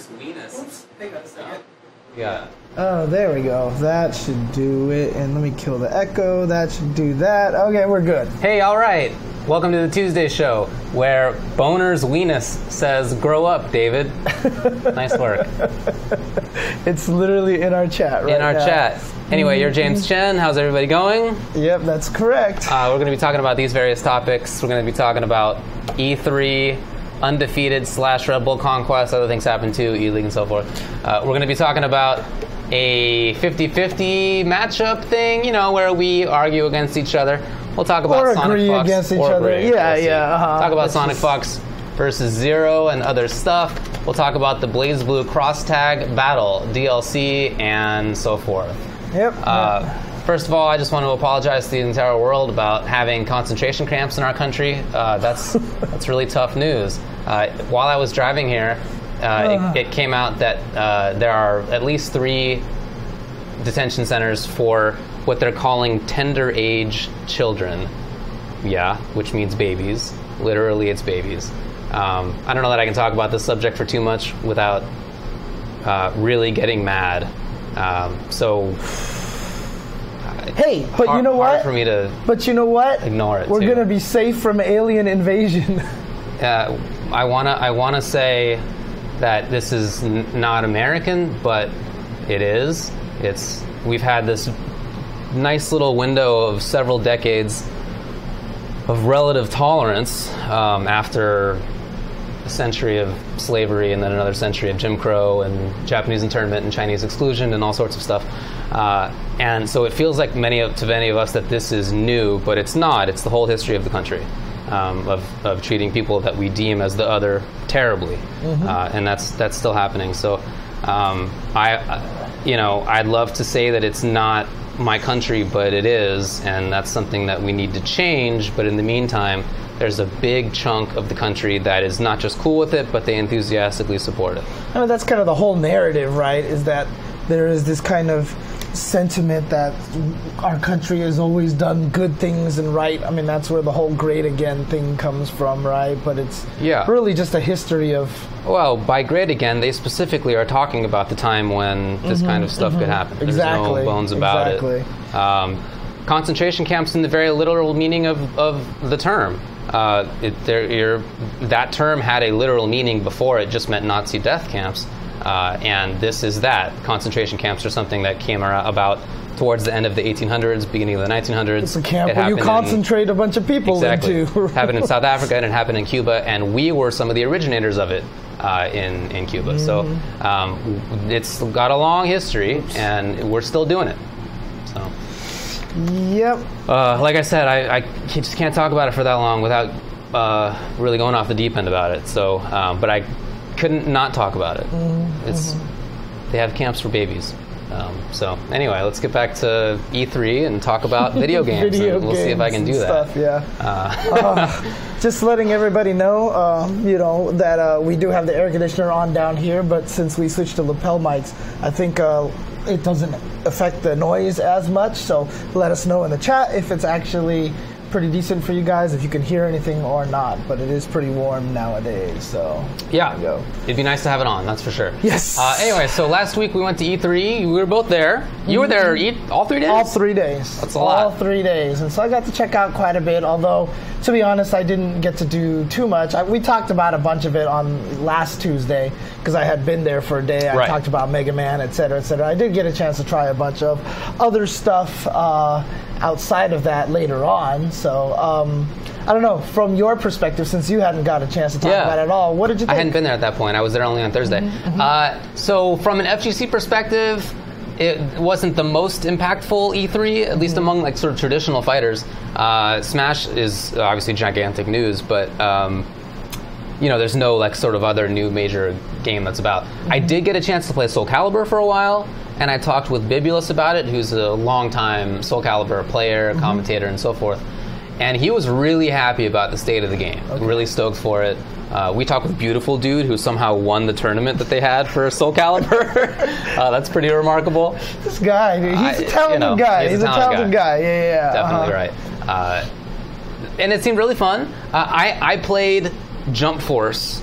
Boners Weenus. Oops, hang on a second. Yeah. Oh, there we go. That should do it. And let me kill the echo. That should do that. Okay, we're good. Hey, all right. Welcome to the Tuesday show, where Boners Weenus says, "Grow up, David." Nice work. It's literally in our chat right now. In our chat. Anyway, you're James Chen. How's everybody going? Yep, that's correct. We're going to be talking about these various topics. We're going to be talking about E3, Undefeted / Red Bull Conquest. Other things happen too, E-League and so forth. We're going to be talking about a 50-50 matchup thing, you know, where we argue against each other. We'll talk about or Sonic agree Fox against each or other. agree. Yeah, we'll yeah. Talk about Sonic Fox versus Zero and other stuff. We'll talk about the BlazBlue cross tag battle, DLC, and so forth. Yep. First of all, I just want to apologize to the entire world about having concentration camps in our country. That's really tough news. While I was driving here, it came out that there are at least 3 detention centers for what they're calling tender age children. Yeah, which means babies. Literally, it's babies. I don't know that I can talk about this subject for too much without really getting mad. Hey, but you know what? Hard for me to but you know what? Ignore it. We're going to be safe from alien invasion. I wanna say that this is not American, but it is. We've had this nice little window of several decades of relative tolerance after a century of slavery and then another century of Jim Crow and Japanese internment and Chinese exclusion and all sorts of stuff. And so it feels like to many of us that this is new, but it's not. It's the whole history of the country of treating people that we deem as the other terribly, and that's still happening. So I'd love to say that it's not my country, but it is, and that's something that we need to change. But in the meantime, there's a big chunk of the country that is not just cool with it, but they enthusiastically support it. I mean, that's kind of the whole narrative, right? Is that there is this kind of sentiment that our country has always done good things and right. I mean, that's where the whole great again thing comes from, right? But it's really just a history of... Well, by great again, they specifically are talking about the time when this kind of stuff could happen. Exactly. There's no bones about it. Concentration camps in the very literal meaning of the term. That term had a literal meaning before. It just meant Nazi death camps. And this is that. Concentration camps are something that came about towards the end of the 1800s, beginning of the 1900s. It's a camp where you concentrate a bunch of people into. It happened in South Africa and it happened in Cuba, and we were some of the originators of it in Cuba. So it's got a long history, and we're still doing it. So. Yep. Like I said, I just can't talk about it for that long without really going off the deep end about it. So, but I couldn't not talk about it. They have camps for babies. So anyway, let's get back to E3 and talk about video games. We'll see if I can do that. Stuff, just letting everybody know, that we do have the air conditioner on down here, but since we switched to lapel mics, I think it doesn't affect the noise as much. So let us know in the chat if it's actually pretty decent for you guys, if you can hear anything or not. But it is pretty warm nowadays, so yeah, it'd be nice to have it on, that's for sure. Yes. Anyway, so last week we went to E3. We were both there. You were there all 3 days? All 3 days. That's a lot. All 3 days. And so I got to check out quite a bit, although, to be honest, I didn't get to do too much. We talked about a bunch of it on last Tuesday, because I had been there for a day. I talked about Mega Man, et cetera, et cetera. I did get a chance to try a bunch of other stuff outside of that later on. So, I don't know, from your perspective, since you hadn't got a chance to talk about it at all, what did you think? I hadn't been there at that point. I was there only on Thursday. So from an FGC perspective, it wasn't the most impactful E3, at least among like sort of traditional fighters. Smash is obviously gigantic news, but there's no like sort of other new major game that's about. I did get a chance to play Soul Calibur for a while, and I talked with Bibulus about it, who's a longtime Soul Calibur player, commentator, and so forth. And he was really happy about the state of the game, really stoked for it. We talked with Beautiful Dude, who somehow won the tournament that they had for Soul Calibur. That's pretty remarkable. This guy, he's a talented guy. He's a talented guy. Yeah. Definitely right. And it seemed really fun. I played Jump Force.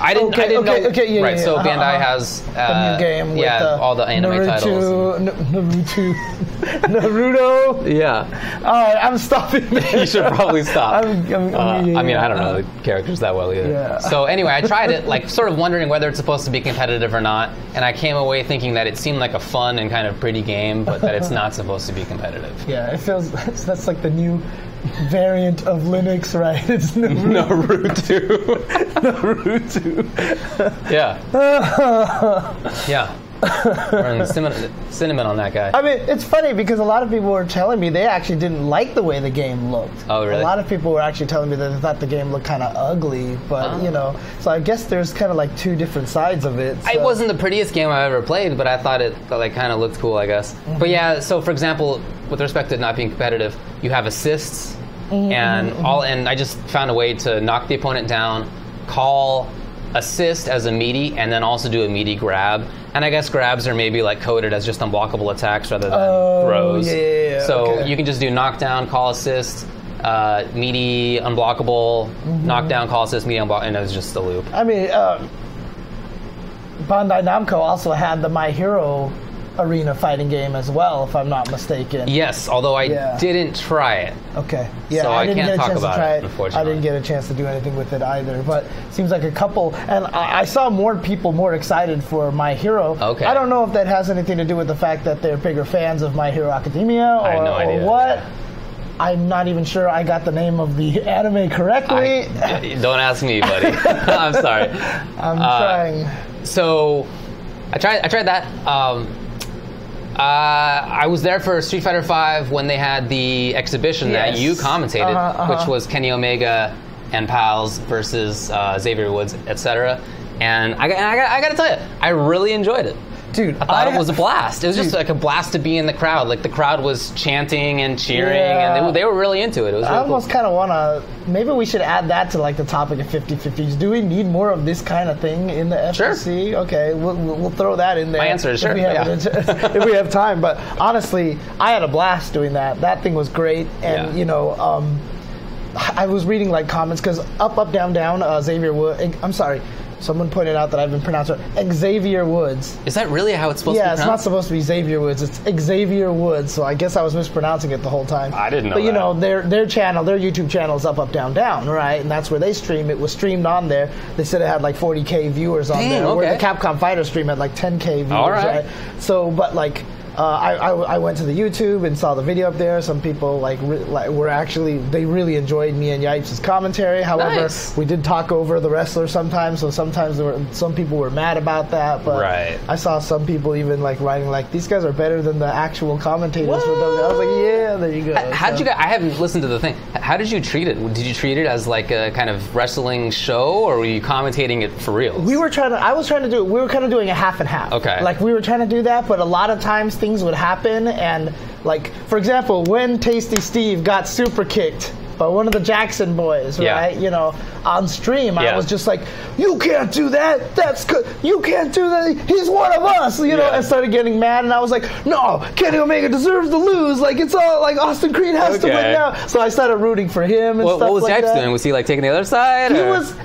I didn't know. Okay, right, so Bandai has a new game with all the anime titles. Naruto. Yeah. All right, I'm stopping there. You should probably stop. I mean, I don't know the characters that well either. Yeah. So anyway, I tried it, like sort of wondering whether it's supposed to be competitive or not, and I came away thinking that it seemed like a fun and kind of pretty game, but that it's not supposed to be competitive. Yeah, it feels that's like the new variant of Linux, right? It's Naruto. Naruto. Yeah. Yeah. We're cinnamon on that guy. I mean, it's funny because a lot of people were telling me they actually didn't like the way the game looked. Oh, really? A lot of people were actually telling me that they thought the game looked kind of ugly, but so I guess there's kind of like two different sides of it. So. It wasn't the prettiest game I've ever played, but I thought it like kind of looked cool, I guess. Mm-hmm. But yeah, so for example, with respect to not being competitive, you have assists, and I just found a way to knock the opponent down, call assist as a meaty, and then also do a meaty grab. And I guess grabs are maybe like coded as just unblockable attacks rather than throws. Yeah, so you can just do knockdown, call assist, meaty, unblockable, knockdown, call assist, meaty, unblockable, and it was just a loop. I mean, Bandai Namco also had the My Hero arena fighting game as well, if I'm not mistaken. Yes, although I didn't try it. Okay. Yeah, so I I didn't can't get a talk chance about to try it, unfortunately. I didn't get a chance to do anything with it either, but it seems like a couple, and I saw more people more excited for My Hero. Okay. I don't know if that has anything to do with the fact that they're bigger fans of My Hero Academia or what. Yeah. I'm not even sure I got the name of the anime correctly. Don't ask me, buddy. I'm sorry. I'm trying. So I tried that. I was there for Street Fighter V when they had the exhibition that you commentated, which was Kenny Omega and pals versus Xavier Woods, etc. And I got to tell you, I really enjoyed it. Dude, I thought it was a blast. It was just like a blast to be in the crowd. Like the crowd was chanting and cheering, and they were really into it. It was really I almost kind of want to. Maybe we should add that to like the topic of 50-50s. Do we need more of this kind of thing in the FGC? Sure. Okay, we'll throw that in there. My answer is sure. If we have time. But honestly, I had a blast doing that. That thing was great, and I was reading like comments because up, down, down. Xavier Wood. I'm sorry. Someone pointed out that I've been pronouncing Xavier Woods. Is that really how it's supposed to be pronounced? Yeah, it's not supposed to be Xavier Woods. It's Xavier Woods. So I guess I was mispronouncing it the whole time. I didn't know But, you know, their channel, their YouTube channel is up, down, down, right? And that's where they stream. It was streamed on there. They said it had like 40K viewers on there. Where the Capcom Fighter stream had like 10K viewers, right? So, but like... I went to the YouTube and saw the video up there. Some people they really enjoyed me and Yipes' commentary. However, we did talk over the wrestlers sometimes, so sometimes some people were mad about that. But I saw some people even like writing like, these guys are better than the actual commentators. For them. I was like, yeah, there you go. How did you guys? I haven't listened to the thing. How did you treat it? Did you treat it as like a kind of wrestling show, or were you commentating it for real? We were kind of doing a half and half. Okay. Like we were trying to do that, but a lot of times things would happen, and like for example, when Tasty Steve got super kicked by one of the Jackson boys, right? You know, on stream, I was just like, "You can't do that. That's good. You can't do that. He's one of us." You know, and started getting mad, and I was like, "No, Kenny Omega deserves to lose. Like it's all like Austin Creed has to win now." So I started rooting for him and stuff like that. What was Yipes doing? Was he like taking the other side?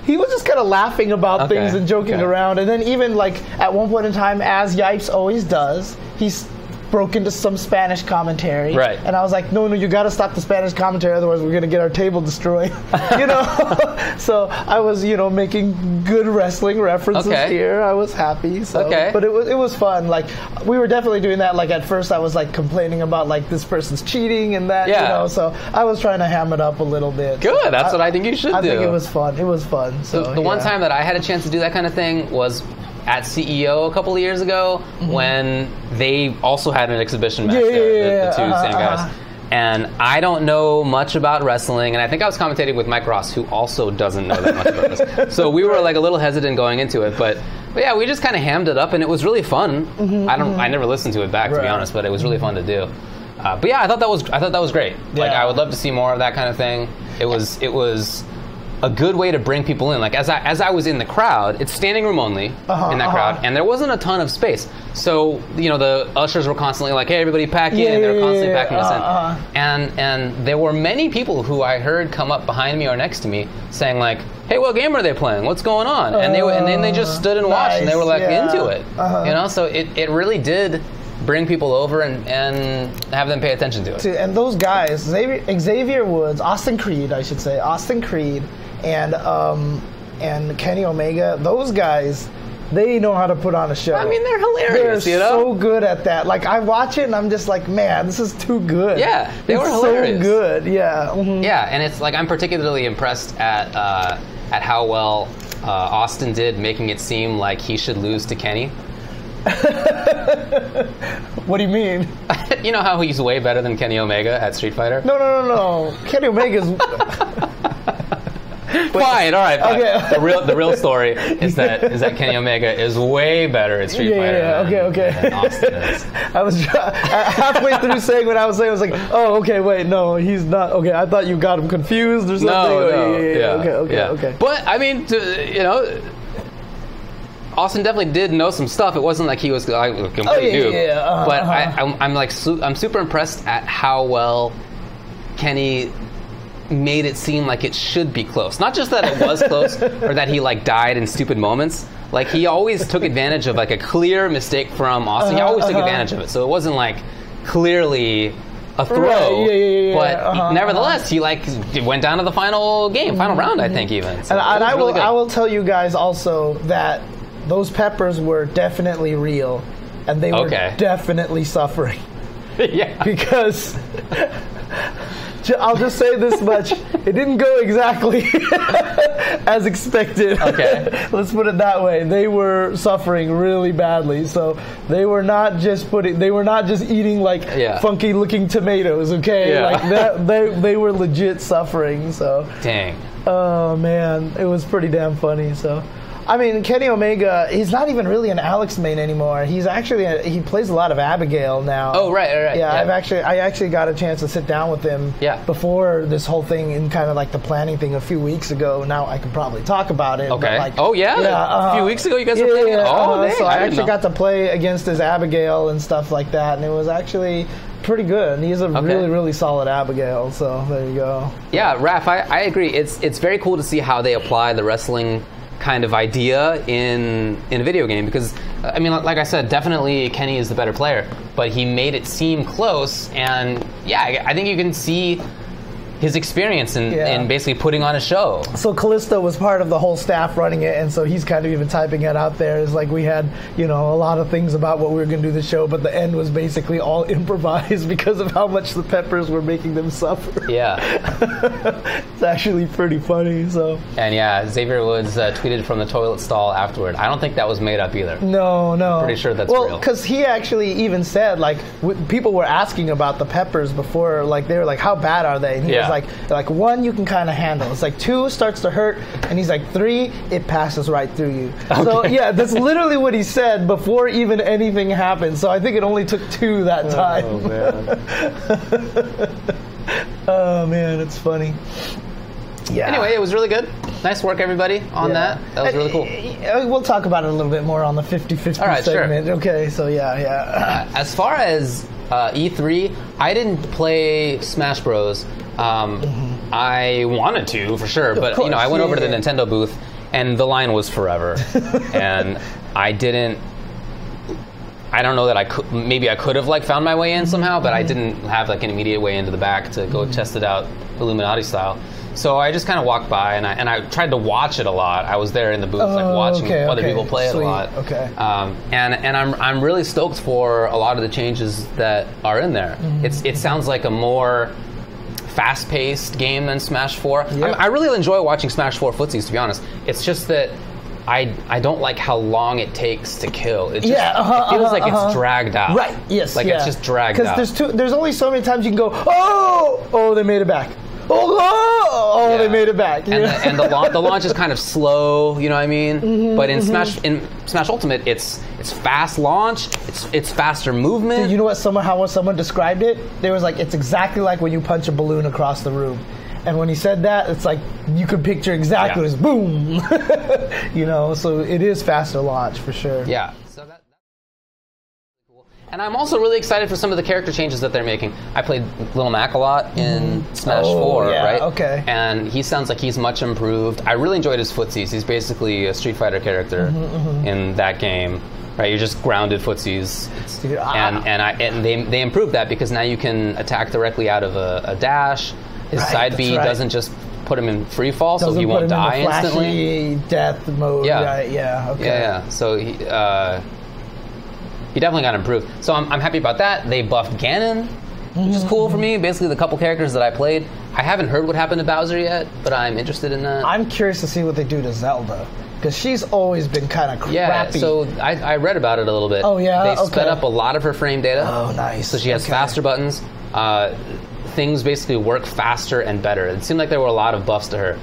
He was just kind of laughing about things and joking around, and then even like at one point in time, as Yipes always does, he's broke into some Spanish commentary, and I was like, no, you got to stop the Spanish commentary, otherwise we're going to get our table destroyed, you know. So I was, you know, making good wrestling references here. I was happy. So. But it was fun. Like we were definitely doing that. Like at first I was like complaining about like this person's cheating and that, you know. So I was trying to ham it up a little bit. Good. That's what I think you should do. I think it was fun. It was fun. So the one time that I had a chance to do that kind of thing was at CEO a couple of years ago when they also had an exhibition match there, the two same guys. And I don't know much about wrestling, and I think I was commentating with Mike Ross, who also doesn't know that much about wrestling. So we were like a little hesitant going into it, but yeah, we just kind of hammed it up, and it was really fun. I never listened to it back, to be honest, but it was really fun to do. But yeah, I thought that was great. Like I would love to see more of that kind of thing. It was a good way to bring people in. Like as I was in the crowd, it's standing room only in that crowd, and there wasn't a ton of space. So the ushers were constantly like, "Hey, everybody, pack in!" They were constantly packing us in, and there were many people who I heard come up behind me or next to me saying like, "Hey, what game are they playing? What's going on?" And then they just stood and watched, and they were like into it. So it really did bring people over and have them pay attention to it. And those guys, Xavier Woods, Austin Creed, and Kenny Omega, those guys, they know how to put on a show. I mean, they're hilarious. They're so good at that. Like, I watch it and I'm just like, man, this is too good. Yeah, they were hilarious. So good. Yeah. Mm-hmm. Yeah, and it's like I'm particularly impressed at how well Austin did, making it seem like he should lose to Kenny. What do you mean? You know how he's way better than Kenny Omega at Street Fighter? No. Kenny Omega's... Fine, all right. Okay. The real story is that Kenny Omega is way better at Street Fighter than Austin is. I was halfway through saying what I was saying. I was like, oh, okay, wait, no, he's not. Okay, I thought you got him confused or something. No. Okay. But I mean, Austin definitely did know some stuff. It wasn't like he was completely new. But I'm super impressed at how well Kenny made it seem like it should be close. Not just that it was close or that he died in stupid moments. Like, he always took advantage of a clear mistake from Austin. He always took advantage of it. So it wasn't clearly a throw. Right. But nevertheless, he went down to the final round, I think, even. So and I will tell you guys also that those peppers were definitely real, and they were definitely suffering. Yeah. Because I'll just say this much: it didn't go exactly as expected. Okay. Let's put it that way. They were suffering really badly, so they were not just eating funky looking tomatoes. Okay, yeah. they were legit suffering. So dang. Oh man, it was pretty damn funny. So. I mean, Kenny Omega, he's not even really an Alex main anymore. He's actually he plays a lot of Abigail now. Oh, right. Yeah, I actually got a chance to sit down with him before this whole thing in kind of the planning thing a few weeks ago. Now I can probably talk about it. Okay. But a few weeks ago you guys were playing? So I actually got to play against his Abigail and stuff like that, and it was actually pretty good. And he's a really, really solid Abigail, so there you go. Yeah, Raph, I agree. It's very cool to see how they apply the wrestling kind of idea in a video game, because I mean, like I said, definitely Kenny is the better player, but he made it seem close, and I think you can see his experience in basically putting on a show. So Callisto was part of the whole staff running it, and so he's kind of even typing it out there. It's like we had, a lot of things about what we were going to do the show, but the end was basically all improvised because of how much the peppers were making them suffer. Yeah. It's actually pretty funny. So. And Xavier Woods tweeted from the toilet stall afterward. I don't think that was made up either. No. I'm pretty sure that's real. Well, because he actually even said, people were asking about the peppers before, they were like, how bad are they? And he was like 1 you can kind of handle. It's 2 starts to hurt, and he's 3 it passes right through you. Okay. So that's literally what he said before even anything happened. So I think it only took 2 that time. Oh man. Oh man, it's funny. Yeah. Anyway, it was really good. Nice work, everybody, on that. That was really cool. We'll talk about it a little bit more on the 50-50 segment. Sure. Okay, so yeah. As far as E3, I didn't play Smash Bros. I wanted to, for sure, but course, I went over to the Nintendo booth, and the line was forever. And I don't know that I could. Maybe I could have found my way in somehow, but I didn't have an immediate way into the back to go test it out Illuminati style. So I just kind of walked by, and I tried to watch it a lot. I was there in the booth, watching other people play it a lot. Okay. And I'm really stoked for a lot of the changes that are in there. It sounds like a more fast-paced game than Smash 4. Yeah. I really enjoy watching Smash 4 footsies, to be honest. It's just that I don't like how long it takes to kill. It just it feels like it's dragged out. Right. Yes. It's just dragged out. Because there's only so many times you can go, oh, they made it back. They made it back. And the launch is kind of slow, you know what I mean? But in Smash Ultimate, it's fast launch, it's faster movement. Dude, you know how someone described it? They was it's exactly like when you punch a balloon across the room. And when he said that, it's like you could picture exactly as boom. You know, so it is faster launch for sure. Yeah. So that's cool. And I'm also really excited for some of the character changes that they're making. I played Little Mac a lot in Smash 4, right? Okay. And he sounds like he's much improved. I really enjoyed his footsies. He's basically a Street Fighter character in that game. Right, you're just grounded footsies, and they improved that because now you can attack directly out of a dash. His side B doesn't just put him in free fall, so he won't die instantly. Death mode. Yeah. Right. Yeah. Okay. Yeah. So he definitely got improved. So I'm happy about that. They buffed Ganon, which is cool for me. Basically, the couple characters that I played. I haven't heard what happened to Bowser yet, but I'm interested in that. I'm curious to see what they do to Zelda. Because she's always been kind of crappy. Yeah, so I read about it a little bit. Oh, yeah? They sped up a lot of her frame data. Oh, nice. So she has faster buttons. Things basically work faster and better. It seemed like there were a lot of buffs to her.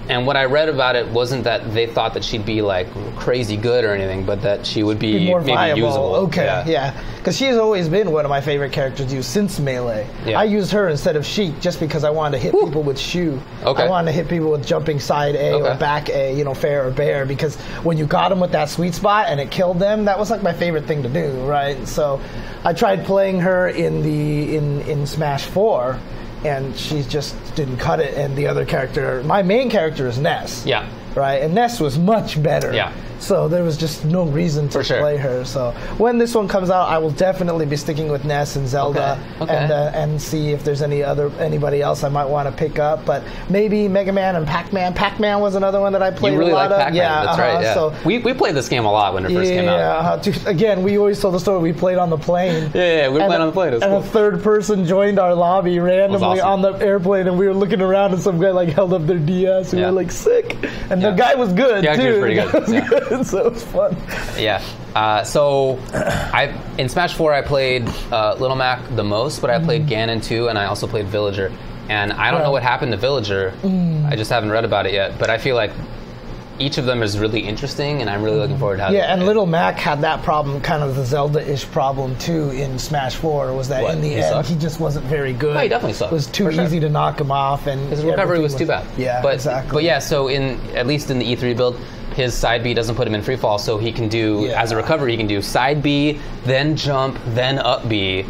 And what I read about it wasn't that they thought that she'd be like crazy good or anything, but that she would be more maybe viable. usable. Okay, yeah. Because she's always been one of my favorite characters to use since Melee. Yeah. I used her instead of Sheik just because I wanted to hit people with Shu. Okay. I wanted to hit people with jumping side A or back A, fair or bear, because when you got them with that sweet spot and it killed them, that was like my favorite thing to do, right? So I tried playing her in Smash 4. And she just didn't cut it. And the other character, my main character is Ness. Yeah. Right? And Ness was much better. Yeah. So there was just no reason to play her. So when this one comes out, I will definitely be sticking with Ness and Zelda and see if there's anybody else I might want to pick up. But maybe Mega Man and Pac-Man. Pac-Man was another one that I played you really a lot like of. Pac-Man. Yeah, that's right. Yeah. So we played this game a lot when it first came out. Again, we always told the story. We played on the plane. Yeah, we were playing on the plane. It was cool. A third person joined our lobby randomly on the airplane, and we were looking around, and some guy held up their DS, and we were like, sick. And the guy was good too. He was pretty good. So it was fun. Yeah. So in Smash 4 I played Little Mac the most, but I played Ganon too, and I also played Villager. And I don't know what happened to Villager. I just haven't read about it yet. But I feel like each of them is really interesting, and I'm really looking forward to how and Little Mac had that problem, kind of the Zelda-ish problem too in Smash 4, was that in the end he just wasn't very good. Oh, he definitely sucked. It was too easy to knock him off, and his recovery was too bad. Yeah, exactly. But yeah, so at least in the E3 build, his side B doesn't put him in free fall, so he can do, as a recovery, he can do side B, then jump, then up B,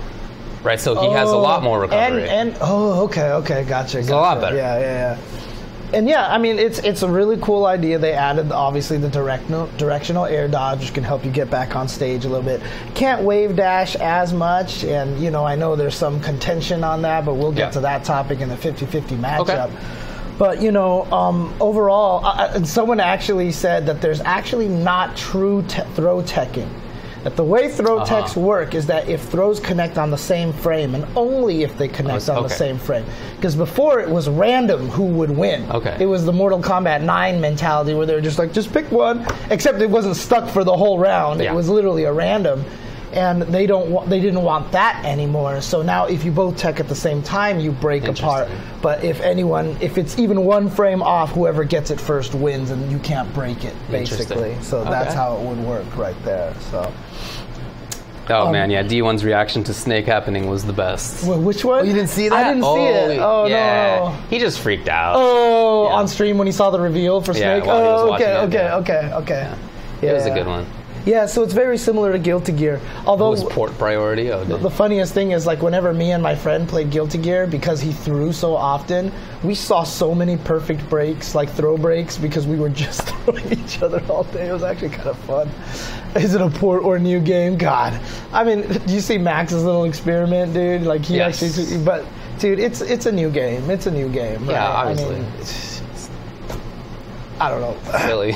right? So he has a lot more recovery. Okay, gotcha. It's a lot better. Yeah. And yeah, I mean, it's a really cool idea. They added, obviously, the directional air dodge, which can help you get back on stage a little bit. Can't wave dash as much, and, I know there's some contention on that, but we'll get to that topic in the 50-50 matchup. Okay. But, overall, someone actually said that there's actually not true throw teching. That the way throw techs work is that if throws connect on the same frame, and only if they connect on the same frame. Because before it was random who would win. Okay. It was the Mortal Kombat 9 mentality where they were just like, just pick one. Except it wasn't stuck for the whole round. Yeah. It was literally a random. And they didn't want that anymore. So now if you both tech at the same time, you break apart. But if it's even one frame off, whoever gets it first wins, and you can't break it, basically. So that's how it would work right there. So. Oh man, yeah, D1's reaction to Snake happening was the best. Well, which one? Oh, you didn't see that? I didn't see it. Oh, yeah. no. He just freaked out. Oh, on stream when he saw the reveal for Snake? Okay. Yeah. It was a good one. Yeah, so it's very similar to Guilty Gear. Although it was port priority. The funniest thing is, whenever me and my friend played Guilty Gear, because he threw so often, we saw so many perfect breaks, throw breaks, because we were just throwing each other all day. It was actually kind of fun. Is it a port or new game? God. I mean, do you see Max's little experiment, dude? But dude, it's a new game. It's a new game. Right? Yeah, obviously. I don't know. Really.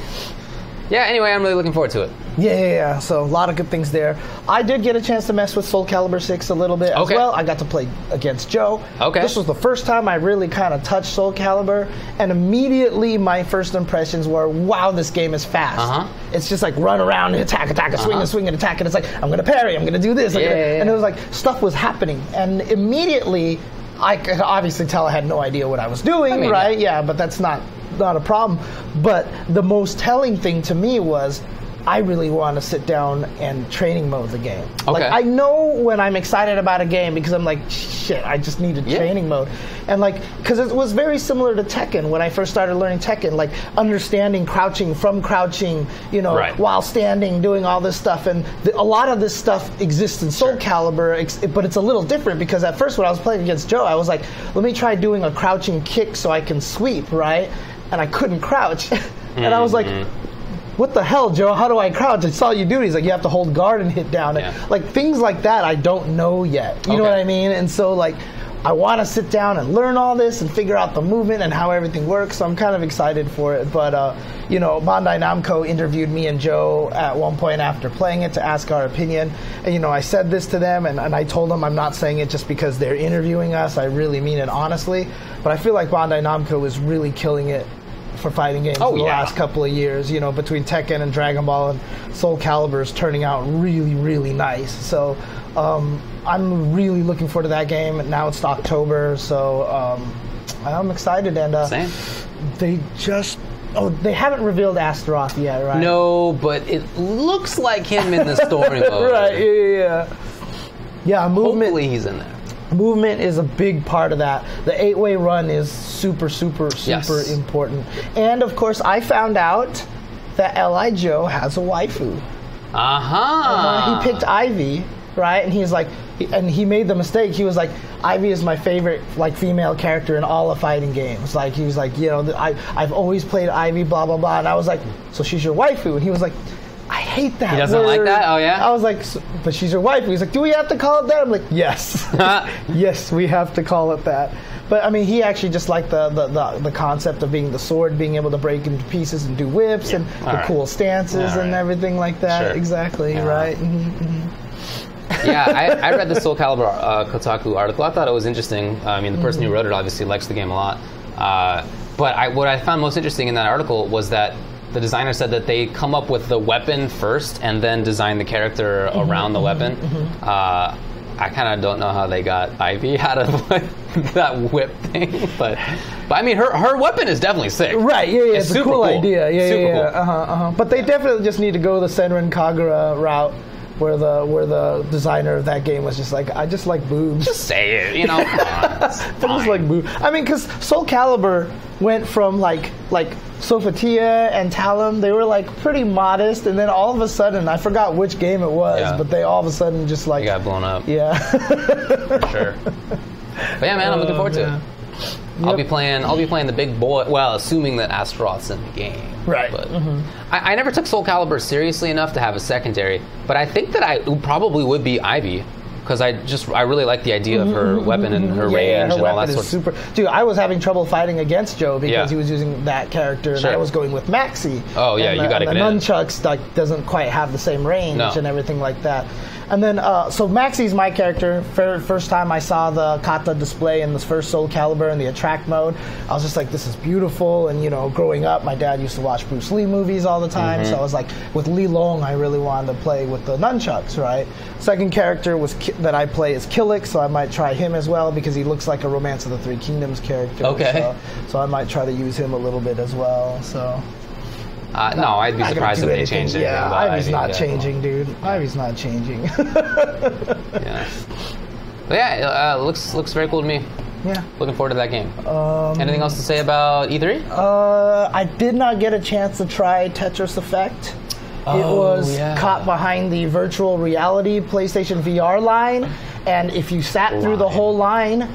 Yeah, anyway, I'm really looking forward to it. Yeah. So a lot of good things there. I did get a chance to mess with Soul Calibur 6 a little bit as well. I got to play against Joe. Okay. This was the first time I really kind of touched Soul Calibur, and immediately my first impressions were, wow, this game is fast. It's just run around and attack, swing and attack, and it's I'm going to parry, I'm going to do this. And it was stuff was happening. And immediately, I could obviously tell I had no idea what I was doing, right? Yeah, but that's not a problem. But the most telling thing to me was I really want to sit down and training mode the game. Okay. Like, I know when I'm excited about a game because I'm like, shit, I just need a training mode. And like, because it was very similar to Tekken when I first started learning Tekken, like understanding crouching from crouching, you know, while standing, doing all this stuff. And a lot of this stuff exists in Soul Calibur, but it's a little different because at first when I was playing against Joe, I was like, let me try doing a crouching kick so I can sweep, right? And I couldn't crouch. And I was like, what the hell, Joe? How do I crouch? I saw you do it. He's like, you have to hold guard and hit down. And like things like that, I don't know yet. You know what I mean? And so like, I want to sit down and learn all this and figure out the movement and how everything works. So I'm kind of excited for it. But, you know, Bandai Namco interviewed me and Joe at one point after playing it to ask our opinion. And, you know, I said this to them and I told them I'm not saying it just because they're interviewing us. I really mean it honestly. But I feel like Bandai Namco is really killing it for fighting games in the last couple of years, you know, between Tekken and Dragon Ball and Soul Calibur is turning out really, really nice. So I'm really looking forward to that game. Now it's October, so I'm excited. And they just they haven't revealed Astaroth yet, right? No, but it looks like him in the story mode. Right? Yeah. Movement. Hopefully he's in there. Movement is a big part of that. The 8-way run is super important. And of course, I found out that L.I. Joe has a waifu. He picked Ivy, right? And he's like, and he made the mistake. He was like, Ivy is my favorite like female character in all of fighting games. Like he was like, you know, I've always played Ivy, blah blah blah. And I was like, so she's your waifu? And he was like, I hate that. He doesn't like that? Oh, yeah? I was like, but she's your wife. He's like, do we have to call it that? I'm like, yes. Yes, we have to call it that. But, I mean, he actually just liked the concept of being the sword, being able to break into pieces and do whips and the cool stances and everything like that. Sure. Exactly, right? Yeah, I read the Soul Calibur Kotaku article. I thought it was interesting. I mean, the person who wrote it obviously likes the game a lot. But what I found most interesting in that article was that the designer said that they come up with the weapon first and then design the character around the weapon. I kind of don't know how they got Ivy out of like, that whip thing, but I mean, her weapon is definitely sick. Right? Yeah, it's a cool idea. Yeah, cool. But they definitely just need to go the Senran Kagura route. Where the designer of that game was just like, I just like boobs. Just say it, you know. I just like boobs. I mean, because Soul Calibur went from like Sophatia and Talum, they were like pretty modest, and then all of a sudden, I forgot which game it was, but they all of a sudden just like... They got blown up. Yeah. For sure. But yeah, man, I'm looking forward to it. I'll be playing the big boy. Well, assuming that Astaroth's in the game, right? But I never took Soul Calibur seriously enough to have a secondary. But I think that I probably would be Ivy because I really like the idea of her weapon and her range and all that sort of stuff. Dude, I was having trouble fighting against Joe because he was using that character, and I was going with Maxi. Oh yeah, you got to get in. The nunchucks like doesn't quite have the same range and everything like that. And then, so Maxi's my character. First time I saw the kata display in this first Soul Calibur in the attract mode, I was just like, this is beautiful. And, you know, growing up, my dad used to watch Bruce Lee movies all the time. So I was like, with Li Long, I really wanted to play with the nunchucks, right? Second character that I play is Killick, so I might try him as well because he looks like a Romance of the Three Kingdoms character. Okay. So I might try to use him a little bit as well, so... no, I'd be surprised if they changed it. Yeah, Ivy's not changing, dude. Ivy's not changing. Yeah. But yeah, looks very cool to me. Yeah. Looking forward to that game. Anything else to say about E3? I did not get a chance to try Tetris Effect. It was caught behind the virtual reality PlayStation VR line, and if you sat through the whole line,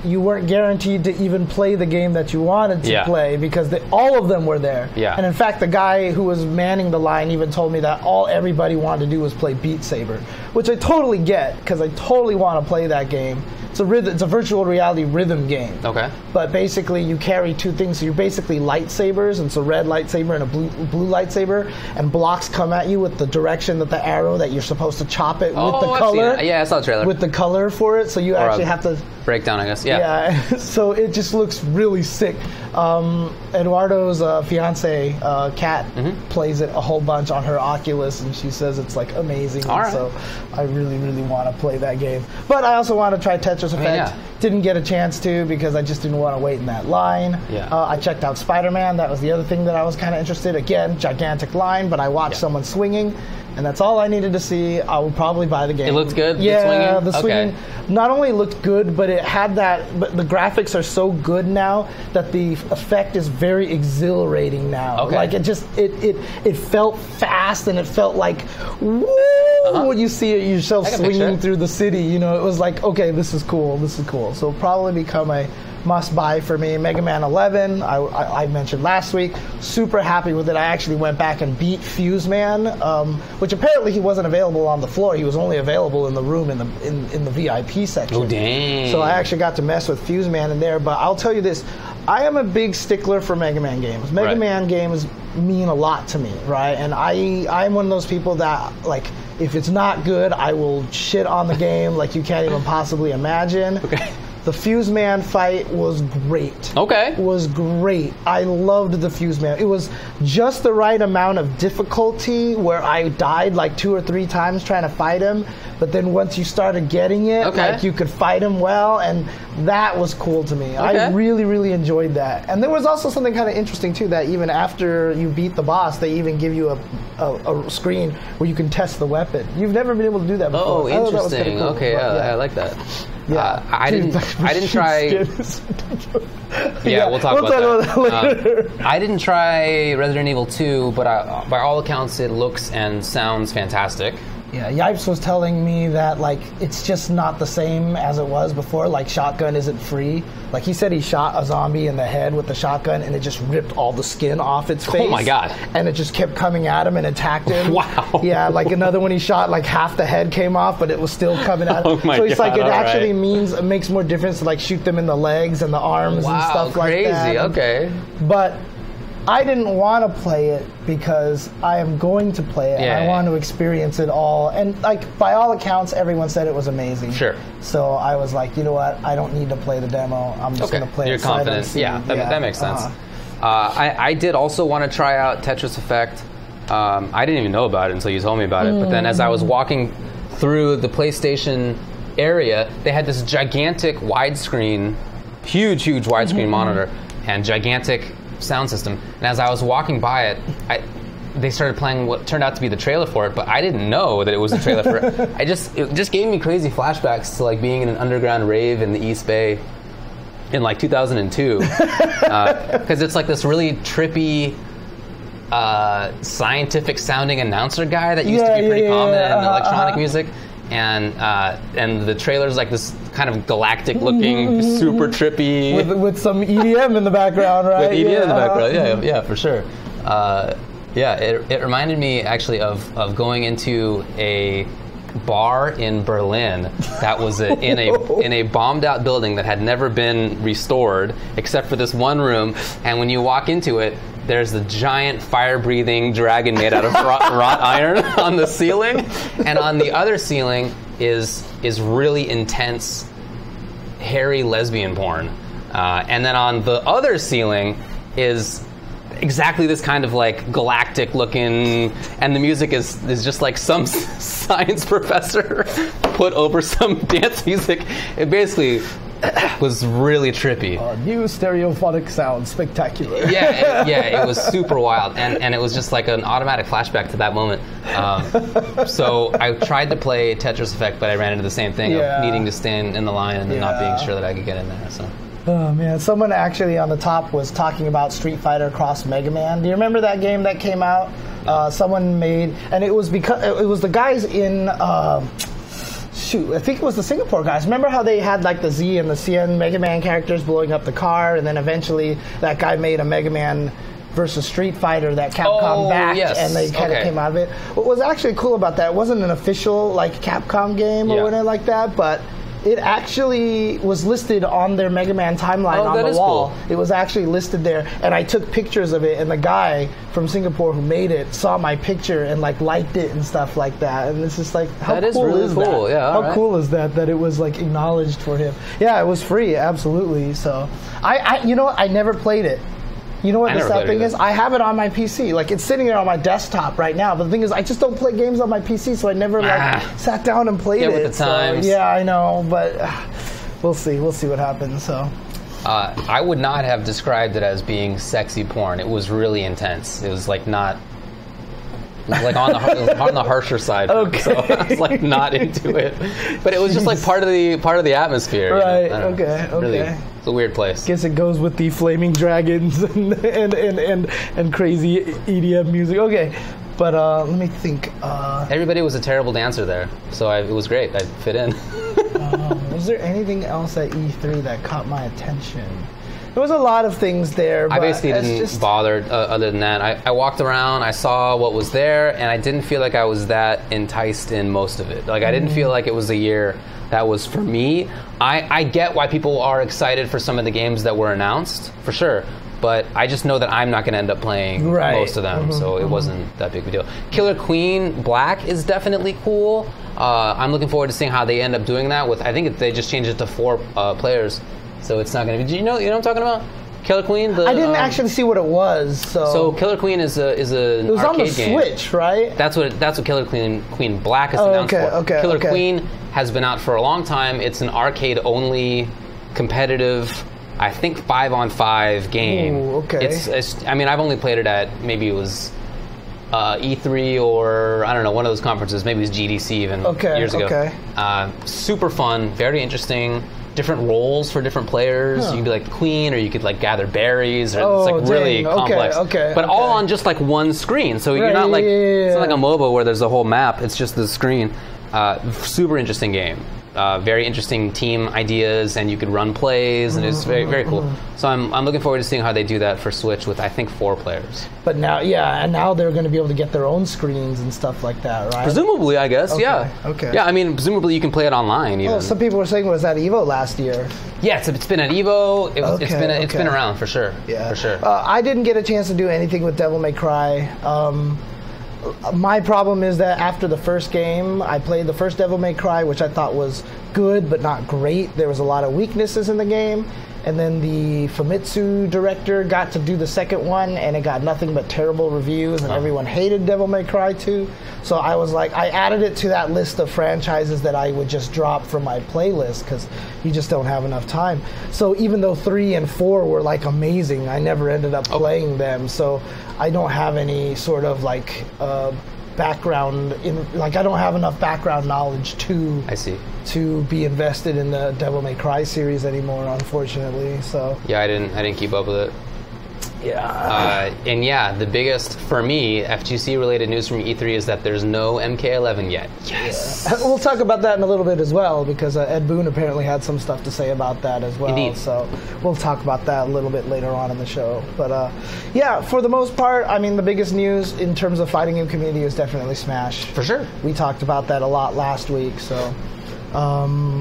you weren't guaranteed to even play the game that you wanted to play because all of them were there. Yeah. And in fact, the guy who was manning the line even told me that everybody wanted to do was play Beat Saber, which I totally get because I totally want to play that game. It's a virtual reality rhythm game. Okay. But basically, you carry two things. So you're basically lightsabers, and it's a red lightsaber and a blue lightsaber, and blocks come at you with the direction that the arrow that you're supposed to chop it with the color. Yeah, I saw the trailer. With the color for it, so you actually have to breakdown, I guess. Yeah. So it just looks really sick. Eduardo's fiance, Kat, plays it a whole bunch on her Oculus, and she says it's like amazing. All right. So I really, really want to play that game. But I also want to try Tetris Effect Didn't get a chance to because I just didn't want to wait in that line. Yeah. I checked out Spider-Man. That was the other thing that I was kind of interested. Again, gigantic line, but I watched someone swinging, and that's all I needed to see. I would probably buy the game. It looked good? Yeah, the swinging not only looked good, but it had that, but the graphics are so good now that the effect is very exhilarating now. Okay. Like, it felt fast, and it felt like, woo, when you see it yourself swinging through the city, you know, it was like, okay, this is cool, this is cool. So probably become a must-buy for me. Mega Man 11, I mentioned last week. Super happy with it. I actually went back and beat Fuse Man, which apparently he wasn't available on the floor. He was only available in the room in the VIP section. Oh, dang. So I actually got to mess with Fuse Man in there. But I'll tell you this, I am a big stickler for Mega Man games. Mega Man games mean a lot to me, right? And I'm one of those people that, like, if it's not good, I will shit on the game like you can't even possibly imagine. Okay. The Fuse Man fight was great. Okay. Was great. I loved the Fuse Man. It was just the right amount of difficulty where I died like 2 or 3 times trying to fight him, but then once you started getting it, like you could fight him well, and that was cool to me. I really, really enjoyed that. And there was also something kind of interesting too, that even after you beat the boss, they even give you a screen where you can test the weapon. You've never been able to do that before. Oh, interesting. Cool. Okay, I like that. Yeah, I didn't try. We'll talk about that later. I didn't try Resident Evil 2, but by all accounts, it looks and sounds fantastic. Yeah, Yipes was telling me that, like, it's just not the same as it was before. Like, shotgun isn't free. Like, he said he shot a zombie in the head with the shotgun, and it just ripped all the skin off its face. Oh, my God. And it just kept coming at him and attacked him. Wow. Yeah, like another one he shot, like, half the head came off, but it was still coming at him. Oh, my so it's God, like, it makes more difference to, like, shoot them in the legs and the arms and stuff like that. Wow, crazy, okay. But I didn't want to play it because I am going to play it, and I want to experience it all. And, like, by all accounts, everyone said it was amazing. Sure. So I was like, you know what? I don't need to play the demo. I'm just going to play it. You're confident. Yeah, that makes sense. I did also want to try out Tetris Effect. I didn't even know about it until you told me about it. But then as I was walking through the PlayStation area, they had this gigantic widescreen, huge widescreen monitor, and gigantic sound system. And as I was walking by it, they started playing what turned out to be the trailer for it, but I didn't know that it was the trailer for it. It just gave me crazy flashbacks to, like, being in an underground rave in the East Bay in, like, 2002. Because it's like this really trippy, scientific sounding announcer guy that used to be pretty common in electronic music. And the trailer's like this kind of galactic looking, super trippy with some EDM in the background, right? With EDM in the background, yeah, for sure. It reminded me actually of going into a bar in Berlin that was in a bombed out building that had never been restored except for this one room, and when you walk into it, there's the giant fire-breathing dragon made out of wrought iron on the ceiling, and on the other ceiling is really intense, hairy lesbian porn, and then on the other ceiling is exactly this kind of, like, galactic looking, and the music is just like some science professor put over some dance music. It basically was really trippy. New stereophonic sound, spectacular. It was super wild, and it was just like an automatic flashback to that moment. So I tried to play Tetris Effect, but I ran into the same thing of needing to stand in the line and then not being sure that I could get in there. So. Oh man, someone actually on the top was talking about Street Fighter Cross Mega Man. Do you remember that game that came out? Someone made, and it was because it was the guys in. I think it was the Singapore guys. Remember how they had, like, the Z and the CN Mega Man characters blowing up the car, and then eventually that guy made a Mega Man versus Street Fighter that Capcom backed, and they kind of came out of it. What was actually cool about that, it wasn't an official, like, Capcom game or whatever like that, but it actually was listed on their Mega Man timeline on the wall. Cool. It was actually listed there, and I took pictures of it, and the guy from Singapore who made it saw my picture and, like, liked it and stuff like that. And it's just like, how cool is that? Yeah, how cool is that it was, like, acknowledged for him? Yeah, it was free, absolutely. So, you know what? I never played it. You know what the sad thing is? I have it on my PC. Like, it's sitting there on my desktop right now. But the thing is, I just don't play games on my PC, so I never sat down and played it. With the times. So, yeah, I know, but we'll see. We'll see what happens. So. I would not have described it as being sexy porn. It was really intense. It was like not. It was like on the harsher side, okay. So I was like not into it, but it was just like part of the atmosphere. Right. You know? Okay. Really, it's a weird place. Guess it goes with the flaming dragons and crazy EDM music. Okay, but let me think. Everybody was a terrible dancer there, so it was great. I fit in. Was there anything else at E3 that caught my attention? There was a lot of things there. But I basically didn't bother other than that. I walked around, I saw what was there, and I didn't feel like I was that enticed in most of it. Like, I didn't feel like it was a year that was for me. I get why people are excited for some of the games that were announced, for sure. But I just know that I'm not going to end up playing most of them, so it wasn't that big of a deal. Killer Queen Black is definitely cool. I'm looking forward to seeing how they end up doing that. With I think they just changed it to 4 players. So it's not going to be. Do you know what I'm talking about? Killer Queen. I didn't actually see what it was. So Killer Queen is an it was arcade on the game. Switch, right? That's what Killer Queen Black is announced for. Okay, Killer Queen has been out for a long time. It's an arcade only, competitive, I think 5-on-5 game. Ooh, okay. It's I mean, I've only played it at maybe it was E3 or I don't know, one of those conferences. Maybe it was GDC even years ago. Okay. Super fun, very interesting. Different roles for different players. You can be like the queen, or you could like gather berries. Or it's like really complex. But all on just like one screen. So you're not like it's not like a MOBA where there's a whole map. It's just the screen. Super interesting game. Very interesting team ideas, and you could run plays, and it's very, very cool. So I'm looking forward to seeing how they do that for Switch with, I think, 4 players. But now, and now they're going to be able to get their own screens and stuff like that, right? Presumably, I guess, yeah. Okay. Yeah, I mean, presumably you can play it online. Even. Well, some people were saying it was at EVO last year. Yeah, it's been at EVO. It's been around for sure. Yeah, for sure. I didn't get a chance to do anything with Devil May Cry. My problem is that after the first game, I played the first Devil May Cry, which I thought was good but not great. There was a lot of weaknesses in the game. And then the Famitsu director got to do the second one, and it got nothing but terrible reviews, and everyone hated Devil May Cry 2. So I was like, I added it to that list of franchises that I would just drop from my playlist because you just don't have enough time. So even though 3 and 4 were like amazing, I never ended up playing them. So I don't have any sort of like background I don't have enough background knowledge to be invested in the Devil May Cry series anymore, unfortunately. So yeah, I didn't keep up with it. Yeah. And yeah, the biggest for me FGC related news from E3 is that there's no MK11 yet. Yes. Yeah. We'll talk about that in a little bit as well, because Ed Boon apparently had some stuff to say about that as well. Indeed. So we'll talk about that a little bit later on in the show. But yeah, for the most part, I mean, the biggest news in terms of fighting game community is definitely Smash. For sure. We talked about that a lot last week, so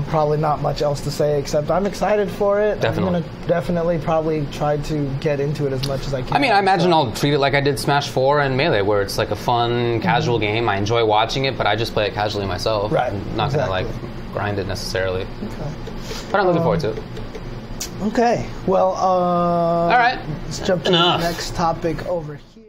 probably not much else to say except I'm excited for it. Definitely. I'm going to definitely probably try to get into it as much as I can. I mean, I imagine I'll treat it like I did Smash 4 and Melee, where it's like a fun, casual game. I enjoy watching it, but I just play it casually myself. Right. I'm not going to like grind it necessarily. Okay. But I'm looking forward to it. Okay. Well, all right. Let's jump to the next topic over here.